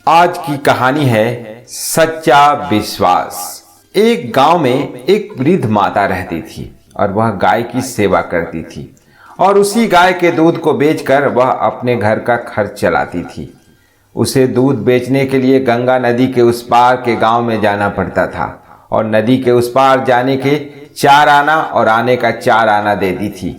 आज की कहानी है सच्चा विश्वास। एक गांव में एक वृद्ध माता रहती थी और वह गाय की सेवा करती थी और उसी गाय के दूध को बेचकर वह अपने घर का खर्च चलाती थी। उसे दूध बेचने के लिए गंगा नदी के उस पार के गांव में जाना पड़ता था और नदी के उस पार जाने के 4 आना और आने का 4 आना देती थी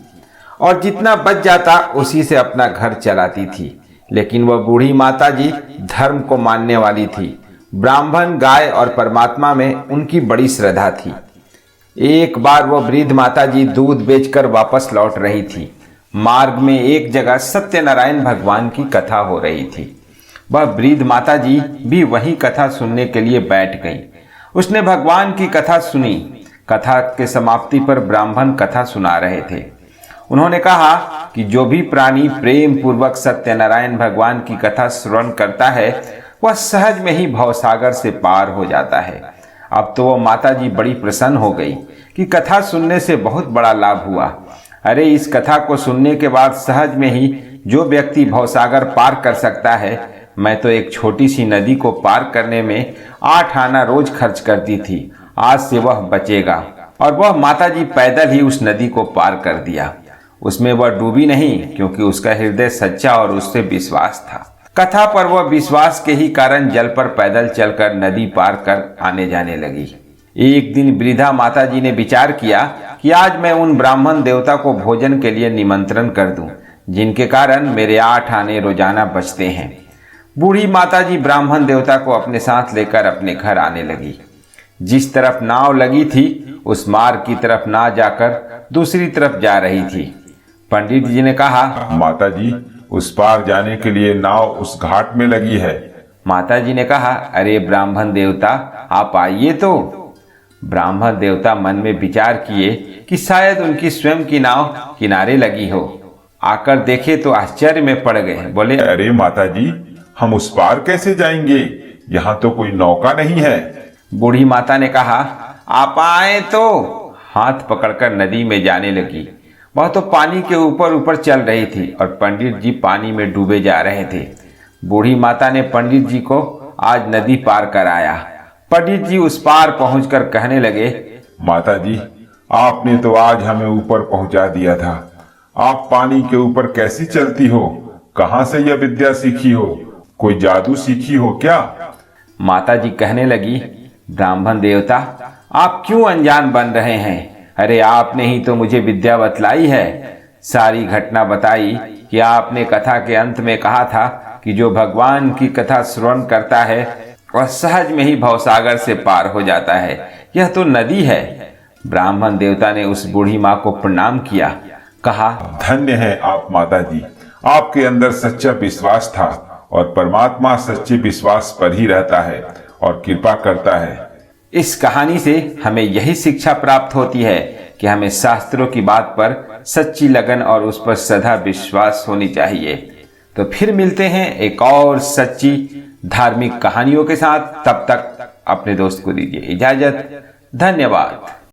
और जितना बच जाता उसी से अपना घर चलाती थी। लेकिन वह बूढ़ी माता जी धर्म को मानने वाली थी। ब्राह्मण, गाय और परमात्मा में उनकी बड़ी श्रद्धा थी। एक बार वह वृद्ध माता जी दूध बेचकर वापस लौट रही थी। मार्ग में एक जगह सत्यनारायण भगवान की कथा हो रही थी। वह वृद्ध माता जी भी वही कथा सुनने के लिए बैठ गई। उसने भगवान की कथा सुनी। कथा के समाप्ति पर ब्राह्मण कथा सुना रहे थे। उन्होंने कहा कि जो भी प्राणी प्रेम पूर्वक सत्यनारायण भगवान की कथा श्रवण करता है वह सहज में ही भवसागर से पार हो जाता है। अब तो वह माता जी बड़ी प्रसन्न हो गई कि कथा सुनने से बहुत बड़ा लाभ हुआ। अरे, इस कथा को सुनने के बाद सहज में ही जो व्यक्ति भवसागर पार कर सकता है, मैं तो एक छोटी सी नदी को पार करने में 8 आना रोज खर्च करती थी, आज से वह बचेगा। और वह माता जी पैदल ही उस नदी को पार कर दिया। उसमें वह डूबी नहीं, क्योंकि उसका हृदय सच्चा और उससे विश्वास था। कथा पर वह विश्वास के ही कारण जल पर पैदल चलकर नदी पार कर आने जाने लगी। एक दिन वृद्धा माता जी ने विचार किया कि आज मैं उन ब्राह्मण देवता को भोजन के लिए निमंत्रण कर दूं, जिनके कारण मेरे 8 आने रोजाना बचते हैं। बूढ़ी माता जी ब्राह्मण देवता को अपने साथ लेकर अपने घर आने लगी। जिस तरफ नाव लगी थी उस मार्ग की तरफ ना जाकर दूसरी तरफ जा रही थी। पंडित जी ने कहा, माता जी, उस पार जाने के लिए नाव उस घाट में लगी है। माता जी ने कहा, अरे ब्राह्मण देवता, आप आइए तो। ब्राह्मण देवता मन में विचार किए कि शायद उनकी स्वयं की नाव किनारे लगी हो। आकर देखे तो आश्चर्य में पड़ गए। बोले, अरे माता जी, हम उस पार कैसे जाएंगे? यहाँ तो कोई नौका नहीं है। बूढ़ी माता ने कहा, आप आए तो। हाथ पकड़कर नदी में जाने लगी। वह तो पानी के ऊपर ऊपर चल रही थी और पंडित जी पानी में डूबे जा रहे थे। बूढ़ी माता ने पंडित जी को आज नदी पार कराया। पंडित जी उस पार पहुंचकर कहने लगे, माता जी, आपने तो आज हमें ऊपर पहुंचा दिया था। आप पानी के ऊपर कैसी चलती हो? कहाँ से यह विद्या सीखी हो? कोई जादू सीखी हो क्या? माता जी कहने लगी, ब्राह्मण देवता, आप क्यों अनजान बन रहे हैं? अरे, आपने ही तो मुझे विद्या बतलाई है। सारी घटना बताई कि आपने कथा के अंत में कहा था कि जो भगवान की कथा श्रवण करता है वह सहज में ही भवसागर से पार हो जाता है। यह तो नदी है। ब्राह्मण देवता ने उस बूढ़ी माँ को प्रणाम किया। कहा, धन्य है आप माता जी, आपके अंदर सच्चा विश्वास था और परमात्मा सच्चे विश्वास पर ही रहता है और कृपा करता है। इस कहानी से हमें यही शिक्षा प्राप्त होती है कि हमें शास्त्रों की बात पर सच्ची लगन और उस पर सदा विश्वास होनी चाहिए। तो फिर मिलते हैं एक और सच्ची धार्मिक कहानियों के साथ। तब तक अपने दोस्त को दीजिए इजाजत। धन्यवाद।